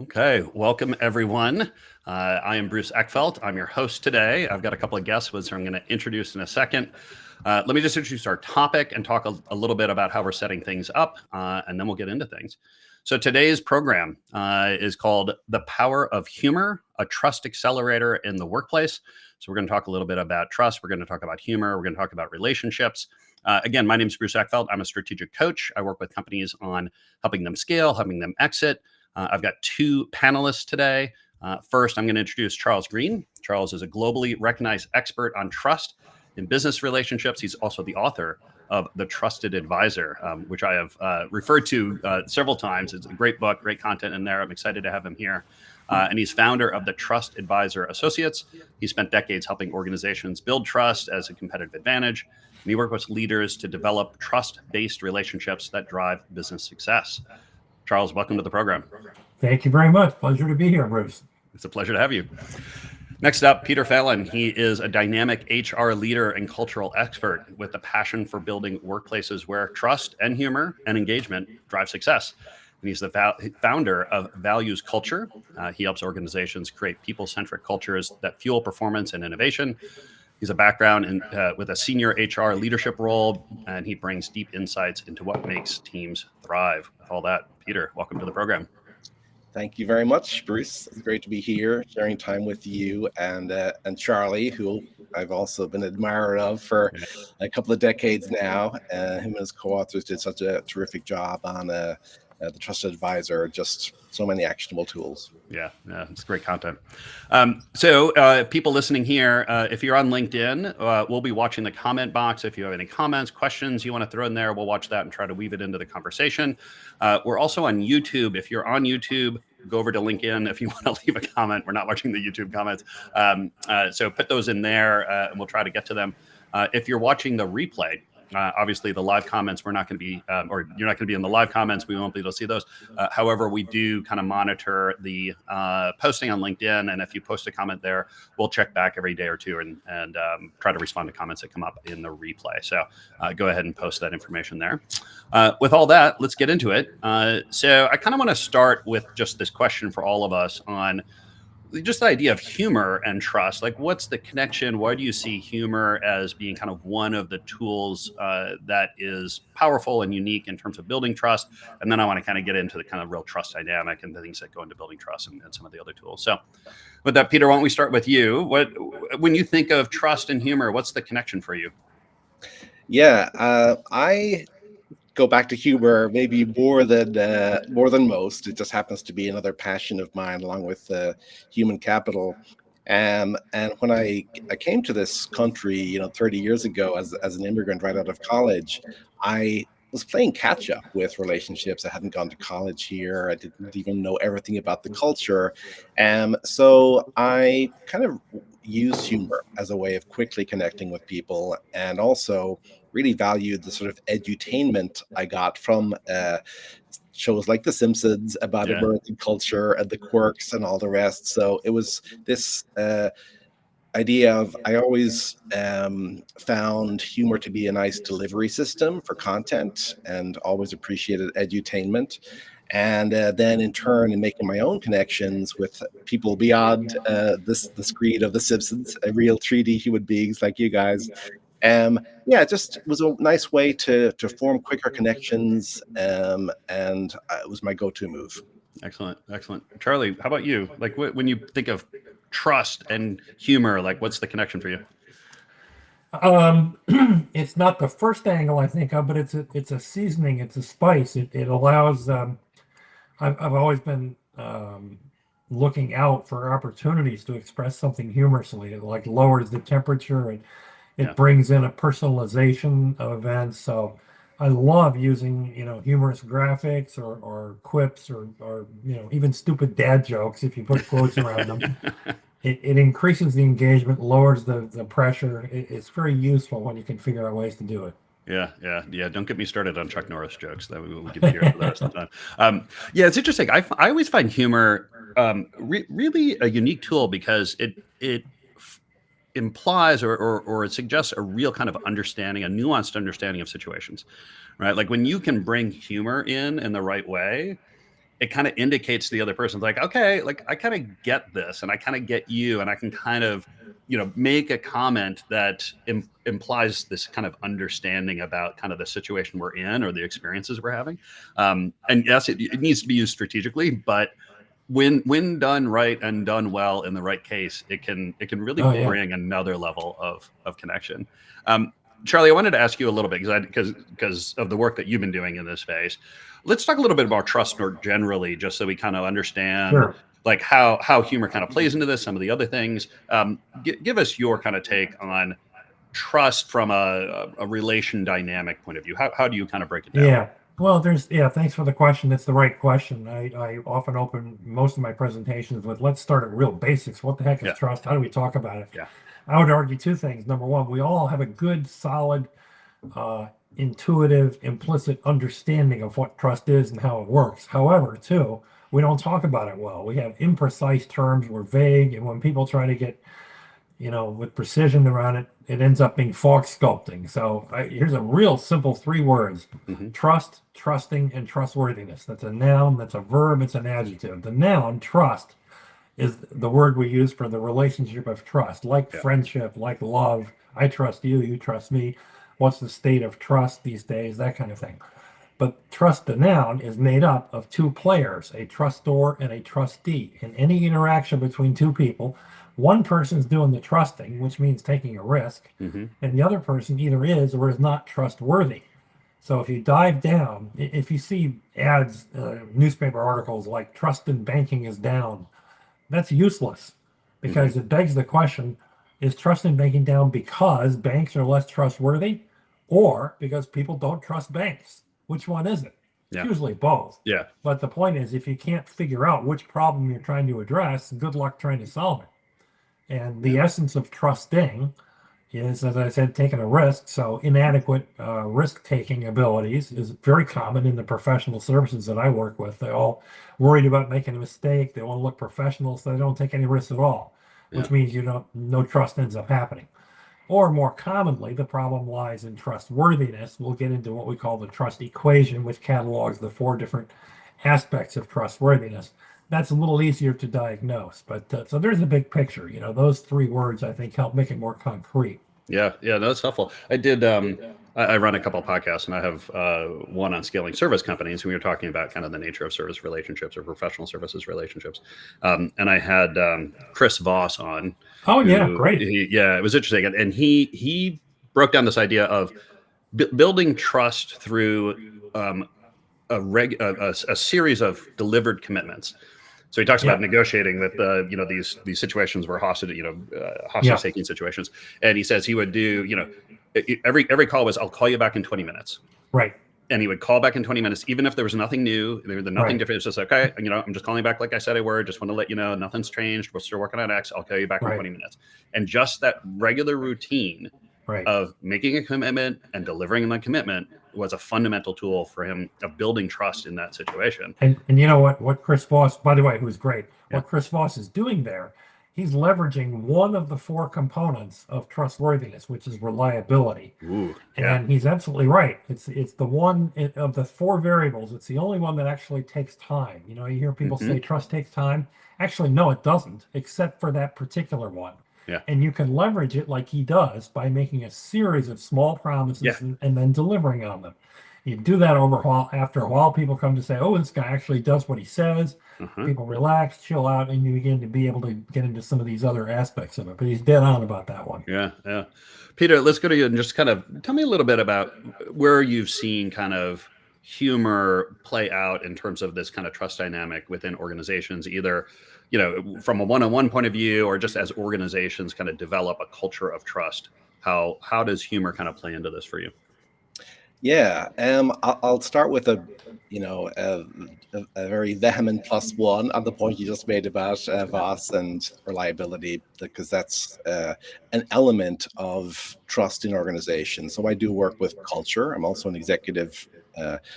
Okay, welcome everyone. I am Bruce Eckfeldt. I'm your host today. I've got a couple of guests, which I'm going to introduce in a second. Let me just introduce our topic and talk a little bit about how we're setting things up, and then we'll get into things. So today's program is called The Power of Humor, a Trust Accelerator in the Workplace. So we're going to talk a little bit about trust. We're going to talk about humor. We're going to talk about relationships. Again, my name is Bruce Eckfeldt. I'm a strategic coach. I work with companies on helping them scale, helping them exit. I've got two panelists today. First, I'm going to introduce Charles Green. Charles is a globally recognized expert on trust in business relationships. He's also the author of The Trusted Advisor, which I have referred to several times. It's a great book, great content in there. I'm excited to have him here. And he's founder of the Trust Advisor Associates. He spent decades helping organizations build trust as a competitive advantage. And he works with leaders to develop trust-based relationships that drive business success. Charles, welcome to the program. Thank you very much. Pleasure to be here, Bruce. It's a pleasure to have you. Next up, Peter Fallon. He is a dynamic HR leader and cultural expert with a passion for building workplaces where trust and humor and engagement drive success. And he's the founder of Values Culture. He helps organizations create people-centric cultures that fuel performance and innovation. He's a background with a senior HR leadership role, and he brings deep insights into what makes teams thrive. With all that, Peter, welcome to the program. Thank you very much, Bruce. It's great to be here, sharing time with you and Charlie, who I've also been an admirer of for a couple of decades now. Him and his co-authors did such a terrific job on the Trusted Advisor, just so many actionable tools. Yeah, it's great content. So people listening here, if you're on LinkedIn, we'll be watching the comment box. If you have any comments, questions you want to throw in there, we'll watch that and try to weave it into the conversation. We're also on YouTube. If you're on YouTube, go over to LinkedIn if you want to leave a comment. We're not watching the YouTube comments. So put those in there and we'll try to get to them. If you're watching the replay, obviously, the live comments, we're not going to be, or you're not going to be in the live comments. We won't be able to see those. However, we do kind of monitor the posting on LinkedIn. And if you post a comment there, we'll check back every day or two and try to respond to comments that come up in the replay. So go ahead and post that information there. With all that, let's get into it. So I kind of want to start with just this question for all of us on just the idea of humor and trust. Like, what's the connection? Why do you see humor as being kind of one of the tools that is powerful and unique in terms of building trust? And then I want to kind of get into the kind of real trust dynamic and the things that go into building trust and some of the other tools. So with that, Peter, why don't we start with you? When you think of trust and humor, what's the connection for you? Yeah, I go back to humor maybe more than most. It just happens to be another passion of mine, along with human capital. And when I came to this country, 30 years ago as an immigrant right out of college, I was playing catch up with relationships. I hadn't gone to college here. I didn't even know everything about the culture. So I kind of used humor as a way of quickly connecting with people, and also really valued the sort of edutainment I got from shows like The Simpsons about American culture and the quirks and all the rest. So it was this idea of, I always found humor to be a nice delivery system for content, and always appreciated edutainment. And then in turn, in making my own connections with people beyond the screen of The Simpsons, real 3D human beings like you guys. It just was a nice way to form quicker connections, and it was my go-to move. Excellent. Charlie, how about you? Like, when you think of trust and humor, like, what's the connection for you? It's not the first angle I think of, but it's a seasoning, it's a spice. It allows. I've always been looking out for opportunities to express something humorously. It like lowers the temperature, and it brings in a personalization of events. So I love using humorous graphics or quips or even stupid dad jokes if you put quotes around them. It increases the engagement, lowers the pressure. It's very useful when you can figure out ways to do it. Yeah. Don't get me started on Chuck Norris jokes. That we could hear for the rest of the time. It's interesting. I always find humor really a unique tool, because it implies or it suggests a real kind of understanding, a nuanced understanding of situations, right? Like, when you can bring humor in the right way, it kind of indicates to the other person, like, okay, like I kind of get this, and I kind of get you, and I can kind of, make a comment that implies this kind of understanding about kind of the situation we're in or the experiences we're having. And yes, it needs to be used strategically, but when done right and done well in the right case, it can really bring another level of connection. Charlie, I wanted to ask you a little bit because of the work that you've been doing in this space. Let's talk a little bit about trust more generally, just so we kind of understand like how humor kind of plays into this, some of the other things. Give us your kind of take on trust from a relation dynamic point of view. How do you kind of break it down? Yeah. Well, thanks for the question. It's the right question. I often open most of my presentations with, let's start at real basics. What the heck is trust? How do we talk about it? Yeah. I would argue two things. Number one, we all have a good, solid, intuitive, implicit understanding of what trust is and how it works. However, two, we don't talk about it well. We have imprecise terms, we're vague, and when people try to get with precision around it, it ends up being fox sculpting. So here's a real simple three words: trust, trusting, and trustworthiness. That's a noun, that's a verb, it's an adjective. The noun, trust, is the word we use for the relationship of trust, like friendship, like love. I trust you, you trust me. What's the state of trust these days? That kind of thing. But trust, the noun, is made up of two players, a trustor and a trustee. In any interaction between two people, one person's doing the trusting, which means taking a risk, and the other person either is or is not trustworthy. So if you dive down, if you see ads, newspaper articles like "trust in banking is down," that's useless, because it begs the question: is trust in banking down because banks are less trustworthy, or because people don't trust banks? Which one is it? It's usually both. Yeah. But the point is, if you can't figure out which problem you're trying to address, good luck trying to solve it. And the essence of trusting is, as I said, taking a risk. So inadequate risk-taking abilities is very common in the professional services that I work with. They're all worried about making a mistake. They want to look professional, so they don't take any risks at all, which means no trust ends up happening. Or more commonly, the problem lies in trustworthiness. We'll get into what we call the trust equation, which catalogs the 4 different aspects of trustworthiness. That's a little easier to diagnose, but so there's a big picture. Those 3 words, I think, help make it more concrete. Yeah, that's helpful. I did. I run a couple of podcasts, and I have one on scaling service companies. And we were talking about kind of the nature of service relationships or professional services relationships. And I had Chris Voss on. Oh, yeah, great. It was interesting, and he broke down this idea of building trust through a series of delivered commitments. So he talks about negotiating with these situations where hostage taking situations, and he says he would do every call was, I'll call you back in 20 minutes. Right. And he would call back in 20 minutes, even if there was nothing new, there was nothing different. It's just like, okay, I'm just calling back like I said I were. Just want to let you know nothing's changed. We're still working on X. I'll call you back in 20 minutes. And just that regular routine of making a commitment and delivering that commitment was a fundamental tool for him of building trust in that situation. And you know what Chris Voss, by the way, who's great, what Chris Voss is doing there, he's leveraging one of the 4 components of trustworthiness, which is reliability. And he's absolutely right. It's the one of the 4 variables. It's the only one that actually takes time. You hear people say trust takes time. Actually, no, it doesn't, except for that particular one. Yeah. And you can leverage it like he does by making a series of small promises and then delivering on them. You do that after a while, people come to say, oh, this guy actually does what he says. People relax, chill out, and you begin to be able to get into some of these other aspects of it. But he's dead on about that one. Yeah. Peter, let's go to you and just kind of tell me a little bit about where you've seen kind of humor play out in terms of this kind of trust dynamic within organizations, either from a one-on-one point of view or just as organizations kind of develop a culture of trust. How does humor kind of play into this for you? Yeah, I'll start with a very vehement +1 on the point you just made about Voss and reliability, because that's an element of trust in organizations. So I do work with culture. I'm also an executive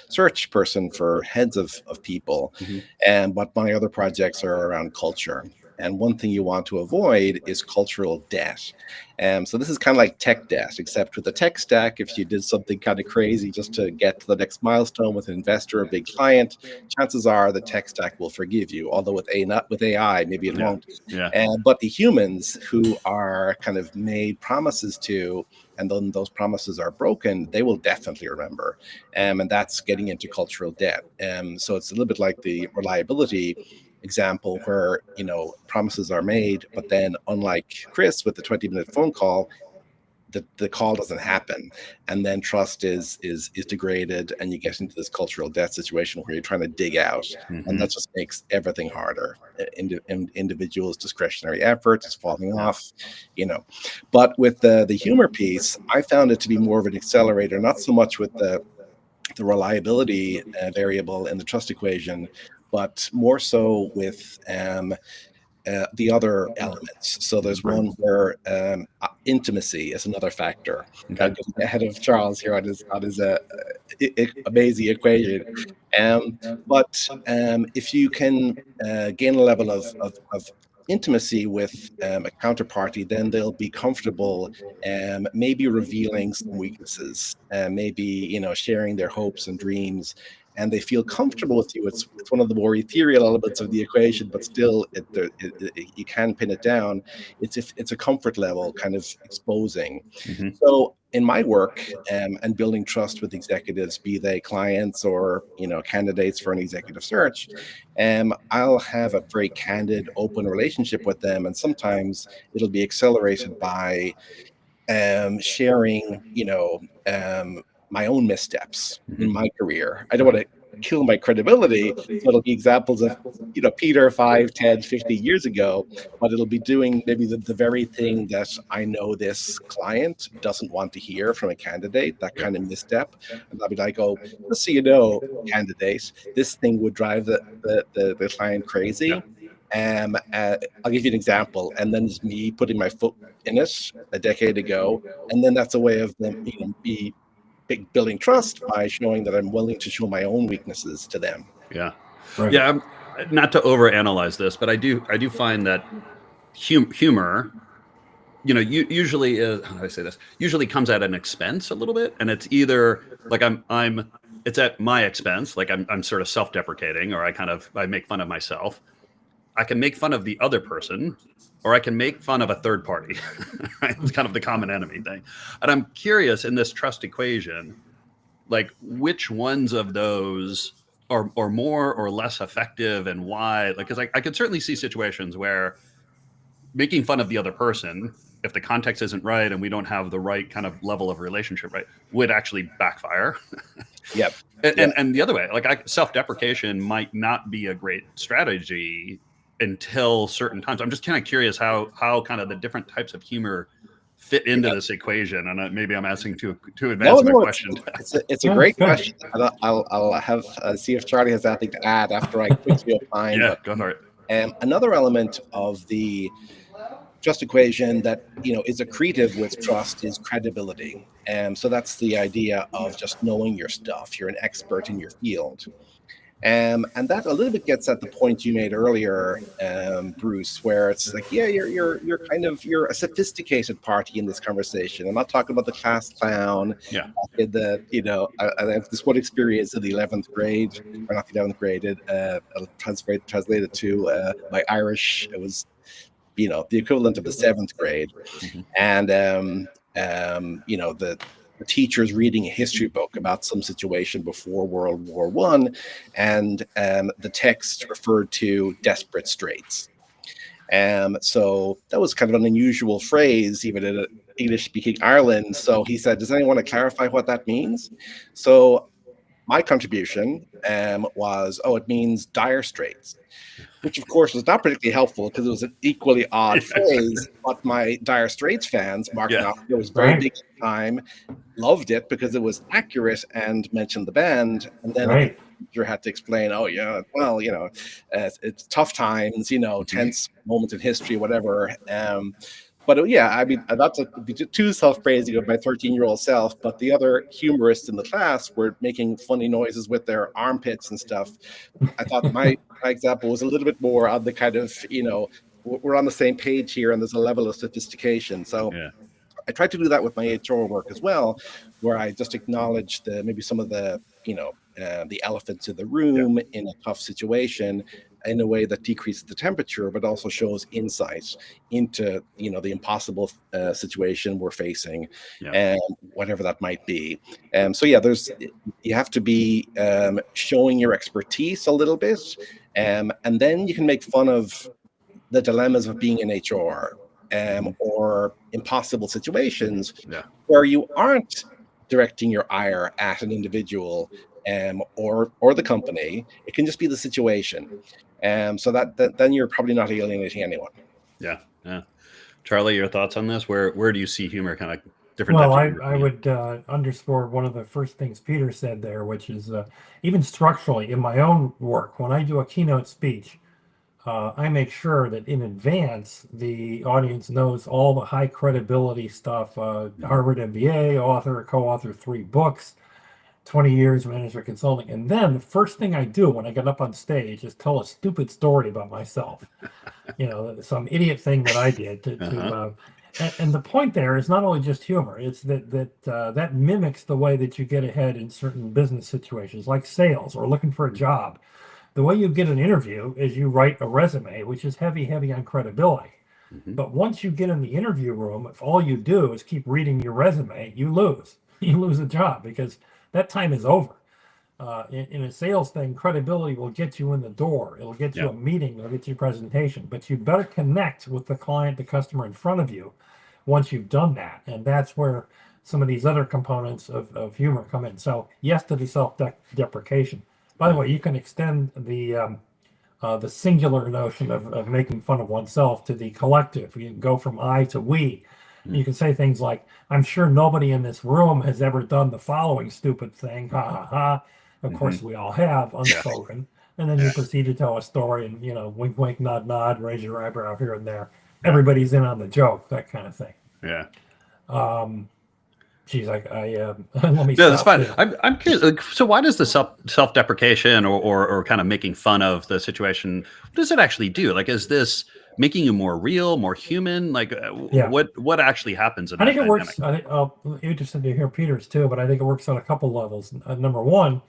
search person for heads of people, but my other projects are around culture. And one thing you want to avoid is cultural debt. So this is kind of like tech debt, except with the tech stack, if you did something kind of crazy just to get to the next milestone with an investor or a big client, chances are the tech stack will forgive you. Although with AI, maybe it won't. Yeah. But the humans who are kind of made promises to, and then those promises are broken, they will definitely remember. And that's getting into cultural debt. So it's a little bit like the reliability example where, promises are made, but then unlike Chris with the 20-minute phone call, the call doesn't happen, and then trust is degraded, and you get into this cultural debt situation where you're trying to dig out, and that just makes everything harder. Individuals' discretionary effort is falling off, But with the humor piece, I found it to be more of an accelerator, not so much with the reliability variable in the trust equation, but more so with the other elements. So there's one where intimacy is another factor. Okay. I'm getting ahead of Charles here on his amazing equation. But if you can gain a level of intimacy with a counterparty, then they'll be comfortable maybe revealing some weaknesses, maybe sharing their hopes and dreams, and they feel comfortable with you. It's one of the more ethereal elements of the equation, but still, you can pin it down. It's a comfort level, kind of exposing. So in my work and building trust with executives, be they clients or candidates for an executive search, I'll have a very candid, open relationship with them, and sometimes it'll be accelerated by sharing, my own missteps in my career. I don't want to kill my credibility, so it'll be examples of, Peter 5, 10, 15 years ago, but it'll be doing maybe the very thing that I know this client doesn't want to hear from a candidate, that kind of misstep. And I'll be like, oh, just so you know, candidate, this thing would drive the client crazy. I'll give you an example, and then it's me putting my foot in it a decade ago, and then that's a way of them, building trust by showing that I'm willing to show my own weaknesses to them. Yeah. Right. Yeah. Not to overanalyze this, but I do find that humor, usually is, how do I say this? Usually comes at an expense a little bit, and it's either like it's at my expense, like I'm sort of self-deprecating, or I make fun of myself. I can make fun of the other person, or I can make fun of a third party. Right? It's kind of the common enemy thing. And I'm curious, in this trust equation, like which ones of those are more or less effective, and why? Like, because I could certainly see situations where making fun of the other person, if the context isn't right and we don't have the right kind of level of relationship, right, would actually backfire. Yep. And the other way, like self-deprecation might not be a great strategy until certain times. I'm just kind of curious how kind of the different types of humor fit into this equation, and maybe I'm asking too advanced of a question. It's a great question. I'll have see if Charlie has anything to add after I quickly opine. Yeah, go for it. Another element of the trust equation that is accretive with trust is credibility. So that's the idea of just knowing your stuff. You're an expert in your field. And that a little bit gets at the point you made earlier, Bruce, where it's like, yeah, you're a sophisticated party in this conversation. I'm not talking about the class clown. Yeah. I have this one experience in the 11th grade, or not the 11th grade. I'll translate it to my Irish. It was, the equivalent of the 7th grade, and the teacher's reading a history book about some situation before World War I, and the text referred to desperate straits. So that was kind of an unusual phrase, even in English-speaking Ireland. So he said, does anyone want to clarify what that means? So my contribution was, it means dire straits, which of course was not particularly helpful because it was an equally odd phrase. But my Dire Straits fans, Mark Knopfler, was very big at the time, loved it because it was accurate and mentioned the band. And then the teacher had to explain, it's tough times, tense moment in history, whatever. But I mean, not to be too self-praising of my 13-year-old self, but the other humorists in the class were making funny noises with their armpits and stuff. I thought my example was a little bit more on the kind of, we're on the same page here, and there's a level of sophistication. So Yeah. I try to do that with my HR work as well, where I just acknowledge maybe some of the the elephants in the room in a tough situation in a way that decreases the temperature, but also shows insight into the impossible situation we're facing, Yeah. and whatever that might be. So yeah, you have to be showing your expertise a little bit, and then you can make fun of the dilemmas of being in HR, or impossible situations Yeah. where you aren't directing your ire at an individual, or the company. It can just be the situation. So that then you're probably not alienating anyone. Yeah. Yeah. Charlie, your thoughts on this? Where do you see humor, kind of different Well, types of I, humor I coming in? would underscore one of the first things Peter said there, which is even structurally in my own work, when I do a keynote speech, I make sure that in advance the audience knows all the high credibility stuff. Harvard MBA, author, co-author 3 books, 20 years management consulting. And then the first thing I do when I get up on stage is tell a stupid story about myself. Some idiot thing that I did Uh-huh. and the point there is not only just humor, it's that mimics the way that you get ahead in certain business situations like sales or looking for a job. The way you get an interview is you write a resume, which is heavy on credibility. Mm-hmm. But once you get in the interview room, if all you do is keep reading your resume, you lose. You lose a job because that time is over. In a sales thing, credibility will get you in the door. It'll get you a meeting. It'll get you a presentation. But you better connect with the client, the customer in front of you once you've done that. And that's where some of these other components of humor come in. So yes to the self-deprecation. By the way, you can extend the singular notion of making fun of oneself to the collective. You can go from I to we. You can say things like, I'm sure nobody in this room has ever done the following stupid thing. Ha ha ha. Of course, we all have, unspoken. And then you proceed to tell a story and, wink, wink, nod, nod, raise your eyebrow here and there. Everybody's in on the joke, that kind of thing. Yeah. Geez, I let me No, that's stop fine. there. I'm curious. Like, so why does the self-deprecation or kind of making fun of the situation, what does it actually do? Like, is this making you more real, more human? Like, Yeah. what actually happens in I that think it dynamic? works. I think interested to hear Peter's too, but I think it works on a couple levels. Number one,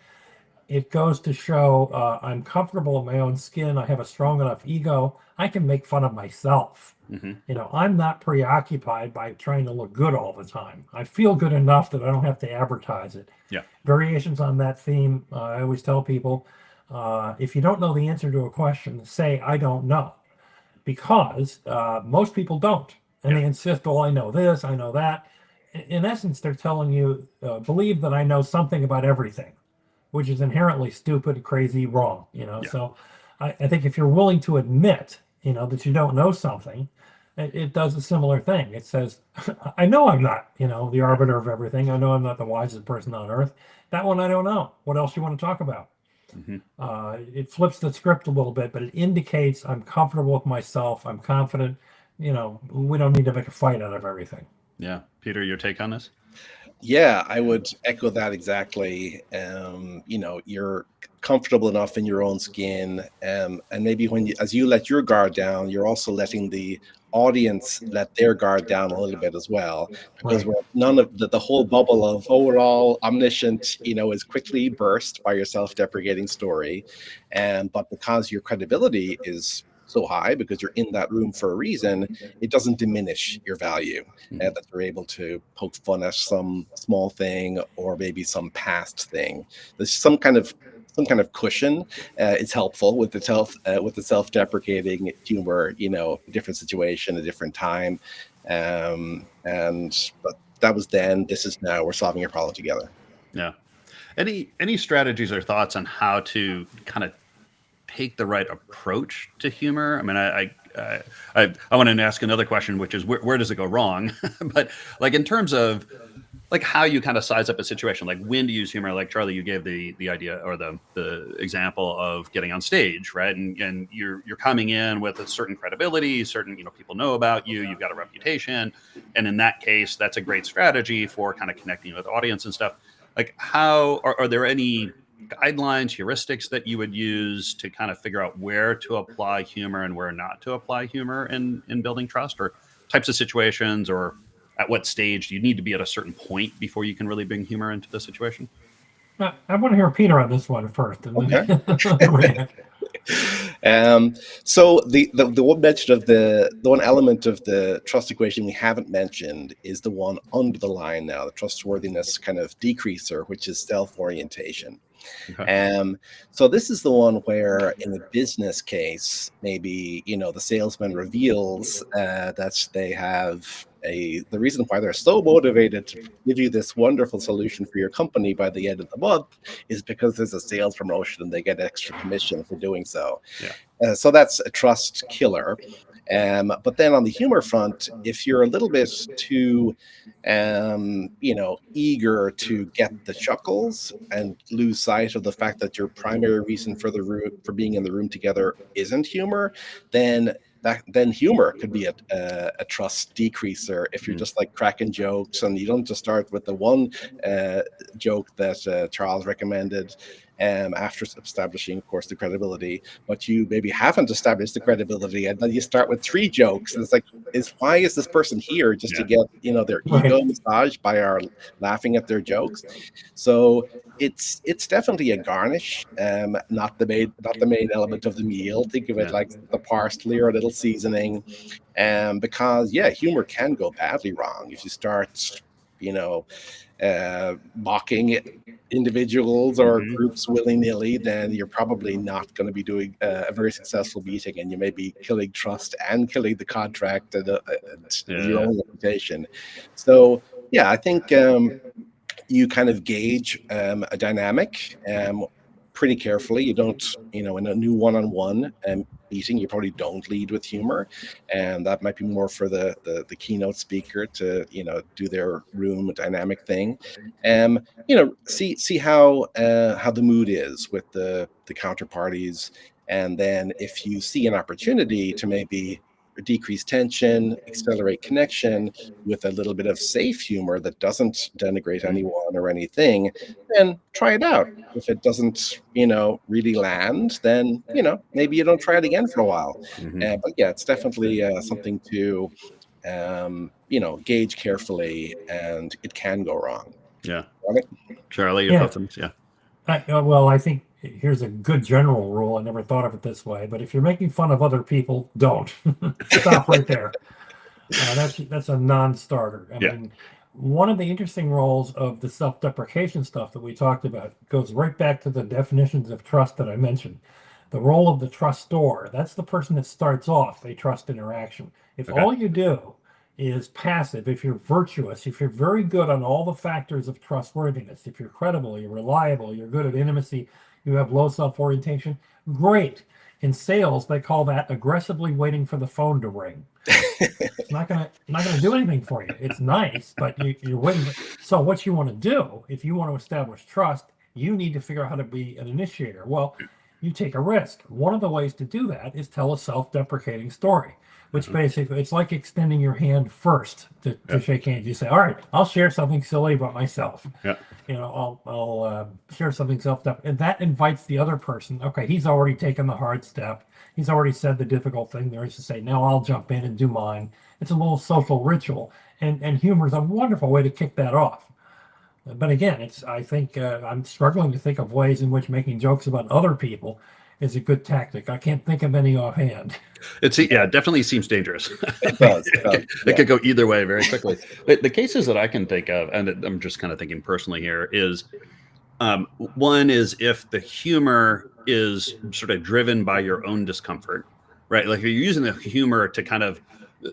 it goes to show I'm comfortable in my own skin. I have a strong enough ego. I can make fun of myself. Mm-hmm. I'm not preoccupied by trying to look good all the time. I feel good enough that I don't have to advertise it. Yeah. Variations on that theme. I always tell people, if you don't know the answer to a question, say, I don't know. Because most people don't. And they insist, well, I know this, I know that. In essence, they're telling you, believe that I know something about everything, which is inherently stupid, crazy, wrong. So I think if you're willing to admit, that you don't know something, it does a similar thing. It says, I know I'm not, the arbiter of everything. I know I'm not the wisest person on earth. That one I don't know. What else you want to talk about? It flips the script a little bit, but it indicates I'm comfortable with myself. I'm confident. We don't need to make a fight out of everything. Yeah. Peter, your take on this? Yeah, I would echo that exactly. You're comfortable enough in your own skin, and maybe as you let your guard down, you're also letting the audience let their guard down a little bit as well, because Right. none of the whole bubble of we're all omniscient, is quickly burst by your self-deprecating story, but because your credibility is so high because you're in that room for a reason, it doesn't diminish your value, that you're able to poke fun at some small thing or maybe some past thing. There's some kind of cushion. It's helpful with the self-deprecating humor. A different situation, a different time, but that was then. This is now. We're solving a problem together. Yeah. Any strategies or thoughts on how to kind of take the right approach to humor? I mean, I want to ask another question, which is where does it go wrong? But like in terms of like how you kind of size up a situation, like when to use humor. Like Charlie, you gave the idea or the example of getting on stage, right? And you're coming in with a certain credibility, certain people know about you, you've got a reputation, and in that case, that's a great strategy for kind of connecting with audience and stuff. Like how are there any guidelines, heuristics that you would use to kind of figure out where to apply humor and where not to apply humor in building trust, or types of situations, or at what stage do you need to be at a certain point before you can really bring humor into the situation? I want to hear Peter on this one first, and then react. So the one mention of the one element of the trust equation we haven't mentioned is the one under the line now, the trustworthiness kind of decreaser, which is self-orientation. Okay. So this is the one where in a business case, maybe, the salesman reveals that they have the reason why they're so motivated to give you this wonderful solution for your company by the end of the month is because there's a sales promotion and they get extra commission for doing so. Yeah. So that's a trust killer. But then on the humor front, if you're a little bit too, eager to get the chuckles and lose sight of the fact that your primary reason for being in the room together isn't humor, then humor could be a trust decreaser if you're just like cracking jokes and you don't just start with the one joke that Charles recommended after establishing, of course, the credibility, but you maybe haven't established the credibility, and then you start with 3 jokes, and it's like, why is this person here just to get their ego massaged by our laughing at their jokes? So it's definitely a garnish, not the main element of the meal. Think of it like the parsley or a little seasoning, because humor can go badly wrong if you start mocking individuals or groups willy-nilly. Then you're probably not going to be doing a very successful meeting, and you may be killing trust and killing the contract and your own reputation. So I think you kind of gauge a dynamic pretty carefully. You don't, in a new one-on-one meeting, you probably don't lead with humor, and that might be more for the keynote speaker to do their room dynamic thing. See how the mood is with the counterparties, and then if you see an opportunity to maybe decrease tension, accelerate connection with a little bit of safe humor that doesn't denigrate anyone or anything, then try it out. If it doesn't, really land, then, maybe you don't try it again for a while. But it's definitely something to, gauge carefully, and it can go wrong. Yeah. Right? Charlie, your thoughts on this? Yeah. I think here's a good general rule. I never thought of it this way, but if you're making fun of other people, don't. Stop right there. That's a non-starter. I mean, one of the interesting roles of the self-deprecation stuff that we talked about goes right back to the definitions of trust that I mentioned. The role of the trustor, that's the person that starts off a trust interaction. If all you do is passive, if you're virtuous, if you're very good on all the factors of trustworthiness, if you're credible, you're reliable, you're good at intimacy, you have low self-orientation, great. In sales, they call that aggressively waiting for the phone to ring. It's not gonna do anything for you. It's nice, but you're waiting. So what you want to do, if you want to establish trust, you need to figure out how to be an initiator. Well, you take a risk. One of the ways to do that is tell a self-deprecating story, which basically, it's like extending your hand first to shake hands. You say, all right, I'll share something silly about myself. I'll share something self-deprecating, and that invites the other person. Okay, he's already taken the hard step. He's already said the difficult thing there is to say, now I'll jump in and do mine. It's a little social ritual, and humor is a wonderful way to kick that off. But again, I think I'm struggling to think of ways in which making jokes about other people is a good tactic. I can't think of any offhand. It definitely seems dangerous. It does. It could go either way very quickly. The cases that I can think of, and I'm just kind of thinking personally here, is one is if the humor is sort of driven by your own discomfort, right? Like you're using the humor to kind of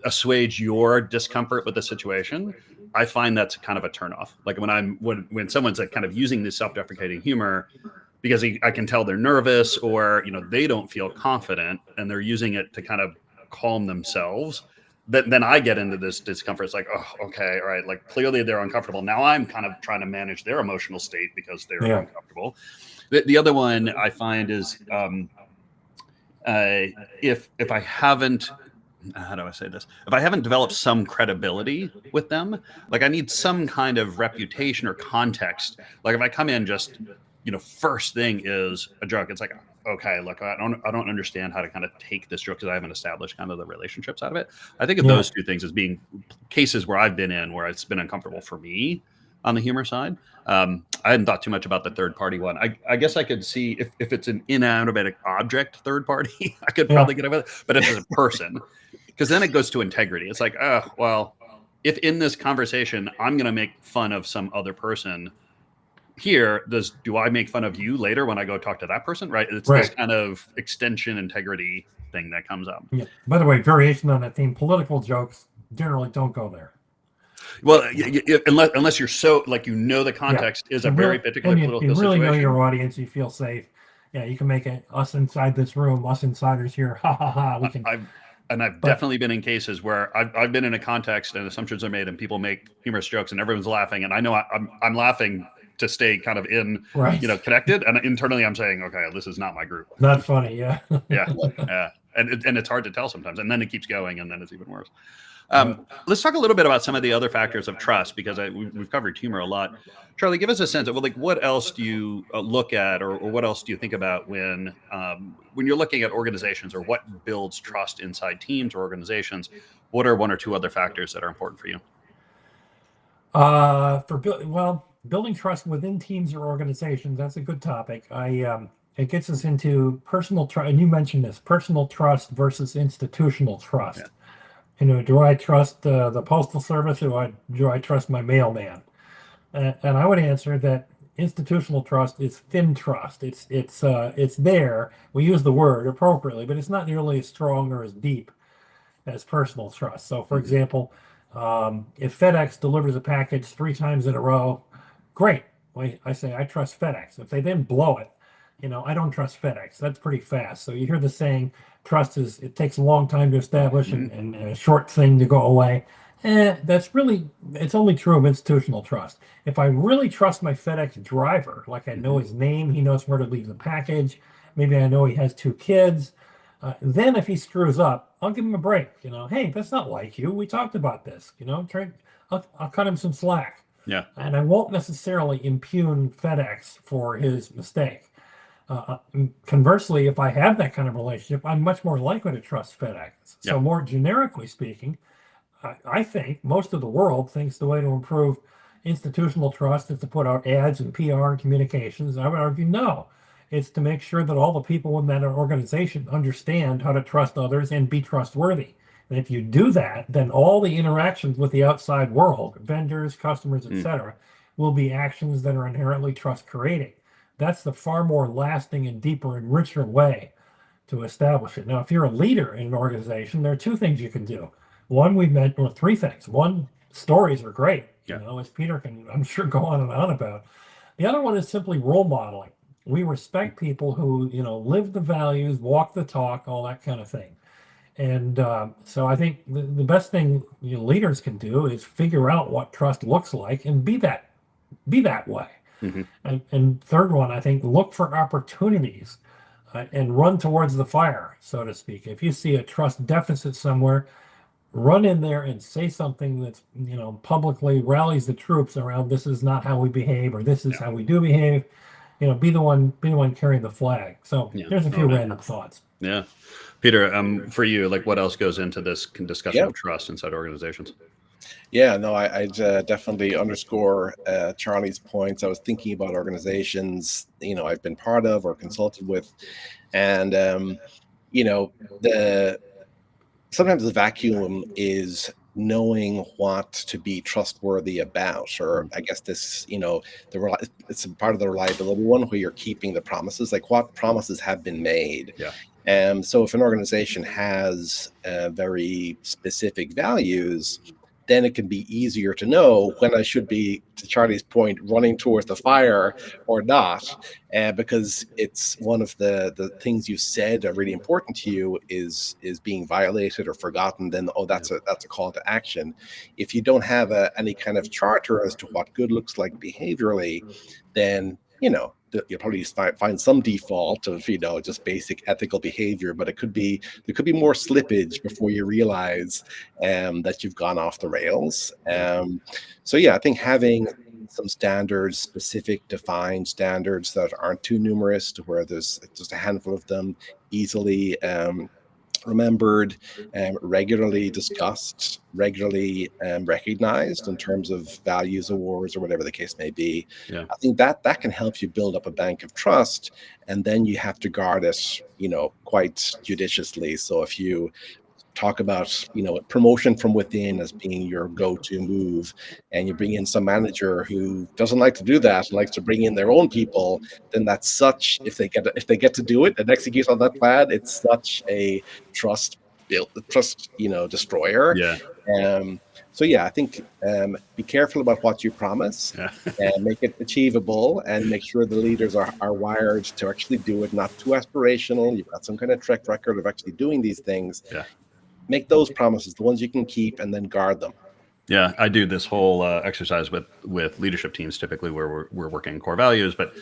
assuage your discomfort with the situation. I find that's kind of a turnoff. Like when someone's like kind of using this self-deprecating humor because I can tell they're nervous or they don't feel confident and they're using it to kind of calm themselves. Then I get into this discomfort. It's like, oh, okay, all right. Like clearly they're uncomfortable. Now I'm kind of trying to manage their emotional state because they're uncomfortable. The other one I find is if I haven't, how do I say this? If I haven't developed some credibility with them, like I need some kind of reputation or context. Like if I come in just first thing is a joke. It's like, okay, look, I don't understand how to kind of take this joke because I haven't established kind of the relationship side of it. I think of those two things as being cases where I've been in where it's been uncomfortable for me on the humor side. I hadn't thought too much about the third party one. I guess I could see if it's an inanimate object third party, I could probably get over it. But if it's a person, because then it goes to integrity. It's like, oh, well, if in this conversation I'm going to make fun of some other person here, do I make fun of you later when I go talk to that person? Right. It's this kind of extension integrity thing that comes up. Yeah. By the way, variation on that theme, political jokes generally don't go there. Well, unless you're so like the context is a very particular political situation. You really situation. know your audience, you feel safe. Yeah, you can make it us inside this room, us insiders here. Ha ha ha. We can. I've definitely been in cases where I've been in a context and assumptions are made and people make humorous jokes and everyone's laughing and I know I'm laughing to stay kind of connected, and internally I'm saying, okay, this is not my group. Not funny, yeah. yeah, and it's hard to tell sometimes, and then it keeps going, and then it's even worse. Let's talk a little bit about some of the other factors of trust, because we've covered humor a lot. Charlie, give us a sense of what else do you look at, or what else do you think about when you're looking at organizations, or what builds trust inside teams or organizations? What are one or two other factors that are important for you? Building trust within teams or organizations, that's a good topic. It gets us into personal trust, and you mentioned this, personal trust versus institutional trust. Yeah. Do I trust the Postal Service, or do I trust my mailman? And I would answer that institutional trust is thin trust. It's there. We use the word appropriately, but it's not nearly as strong or as deep as personal trust. So, for example, if FedEx delivers a package 3 times in a row, great. I say I trust FedEx. If they then blow it, I don't trust FedEx. That's pretty fast. So you hear the saying, it takes a long time to establish and a short thing to go away. It's only true of institutional trust. If I really trust my FedEx driver, like I know his name, he knows where to leave the package, maybe I know he has 2 kids, then if he screws up, I'll give him a break. Hey, that's not like you. We talked about this. I'll cut him some slack. Yeah. And I won't necessarily impugn FedEx for his mistake. Conversely, if I have that kind of relationship, I'm much more likely to trust FedEx. So more generically speaking, I think most of the world thinks the way to improve institutional trust is to put out ads and PR and communications. I would argue no. It's to make sure that all the people in that organization understand how to trust others and be trustworthy. And if you do that, then all the interactions with the outside world, vendors, customers, etc., will be actions that are inherently trust creating. That's the far more lasting and deeper and richer way to establish it. Now, if you're a leader in an organization, there are 2 things you can do. One, 3 things. One, stories are great, as Peter can, I'm sure, go on and on about. The other one is simply role modeling. We respect people who, live the values, walk the talk, all that kind of thing. And so I think the best thing leaders can do is figure out what trust looks like and be that way. Mm-hmm. And third one, I think, look for opportunities and run towards the fire, so to speak. If you see a trust deficit somewhere, run in there and say something that's, publicly rallies the troops around this is not how we behave, or this is how we do behave. Be the one carrying the flag. So there's a few random thoughts. Yeah. Peter, for you, what else goes into this discussion of trust inside organizations? Yeah, no, I'd definitely underscore Charlie's points. I was thinking about organizations, I've been part of or consulted with, and sometimes the vacuum is knowing what to be trustworthy about, or I guess this, it's a part of the reliability one where you're keeping the promises, like what promises have been made. Yeah. So if an organization has very specific values, then it can be easier to know when I should be, to Charlie's point, running towards the fire or not, because it's one of the things you said are really important to you is being violated or forgotten. Then that's a call to action. If you don't have any kind of charter as to what good looks like behaviorally, then you'll probably find some default of just basic ethical behavior, but there could be more slippage before you realize that you've gone off the rails. So I think having some standards, specific defined standards that aren't too numerous, to where there's just a handful of them, easily remembered, regularly discussed, regularly recognized in terms of values awards or whatever the case may be. Yeah. I think that can help you build up a bank of trust, and then you have to guard it, quite judiciously. So if you talk about promotion from within as being your go-to move, and you bring in some manager who doesn't like to do that, likes to bring in their own people, then that's such, if they get to do it and execute on that plan, it's such a trust destroyer. Yeah. So yeah, I think be careful about what you promise, Yeah. and make it achievable, and make sure the leaders are wired to actually do it, not too aspirational. You've got some kind of track record of actually doing these things. Yeah. Make those promises, the ones you can keep, and then guard them. Yeah, I do this whole exercise with leadership teams, typically where we're working core values, but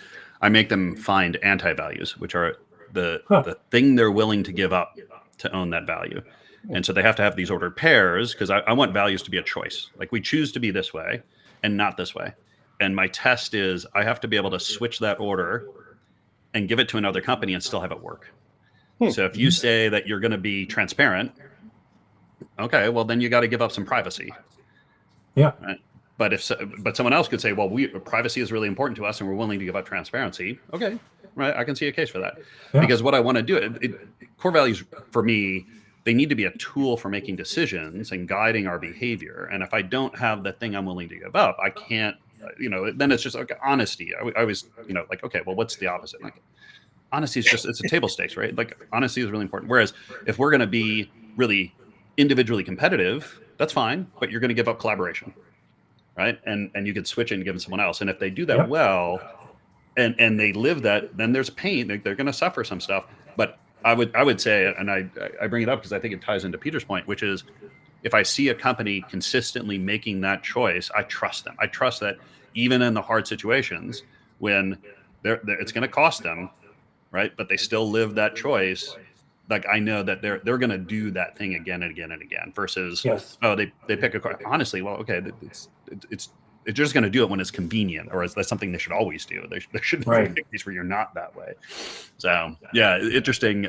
I make them find anti-values, which are the thing they're willing to give up to own that value. And so they have to have these ordered pairs, because I want values to be a choice. Like, we choose to be this way and not this way. And my test is I have to be able to switch that order and give it to another company and still have it work. So if you say that you're going to be transparent, okay, well, then you got to give up some privacy. Yeah. Right? But someone else could say, well, privacy is really important to us, and we're willing to give up transparency. Okay, right? I can see a case for that. Yeah. Because what I want to do, core values for me, they need to be a tool for making decisions and guiding our behavior. And if I don't have the thing I'm willing to give up, I can't. Then it's just like honesty. I was, like, okay, well, what's the opposite? Like, honesty is it's a table stakes, right? Like, honesty is really important. Whereas if we're going to be really individually competitive, that's fine, but you're going to give up collaboration, right? And you could switch it and give it to someone else. And if they do that well, and they live that, then there's pain. They're going to suffer some stuff. But I would say, and I bring it up because I think it ties into Peter's point, which is, if I see a company consistently making that choice, I trust them. I trust that even in the hard situations when it's going to cost them, right? But they still live that choice. Like, I know that they're going to do that thing again and again and again, versus, they pick a car. Honestly, well, okay, it's just going to do it when it's convenient, or that's something they should always do. There shouldn't be a case where you're not that way. So yeah, interesting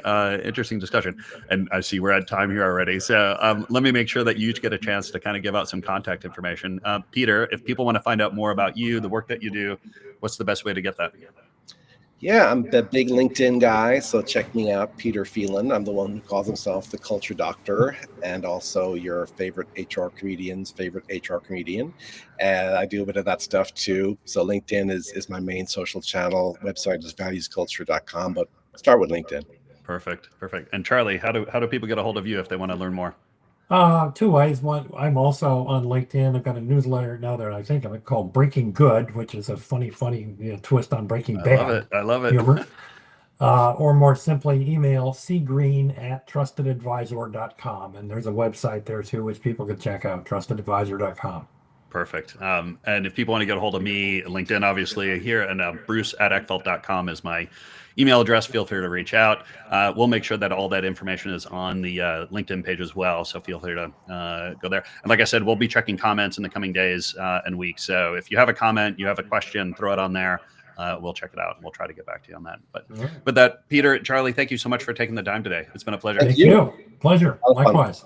discussion. And I see we're at time here already. So let me make sure that you each get a chance to kind of give out some contact information. Peter, if people want to find out more about you, the work that you do, what's the best way to get that? Yeah, I'm the big LinkedIn guy, so check me out, Peter Phelan. I'm the one who calls himself the culture doctor, and also your favorite HR comedian's favorite HR comedian. And I do a bit of that stuff too. So LinkedIn is my main social channel. Website is valuesculture.com, but start with LinkedIn. Perfect. And Charlie, how do people get a hold of you if they want to learn more? Two ways. One, I'm also on LinkedIn. I've got a newsletter now that I think of it called Breaking Good, which is a funny twist on Breaking Bad. I love it. Humor. Or more simply, email cgreen@trustedadvisor.com. And there's a website there too, which people can check out, trustedadvisor.com. Perfect. And if people want to get a hold of me, LinkedIn, obviously, here, and bruce@eckfeldt.com is my email address. Feel free to reach out. We'll make sure that all that information is on the LinkedIn page as well. So feel free to go there. And like I said, we'll be checking comments in the coming days and weeks. So if you have a comment, you have a question, throw it on there. We'll check it out, and we'll try to get back to you on that. But with that, Peter, Charlie, thank you so much for taking the time today. It's been a pleasure. Thank you. Pleasure. Likewise.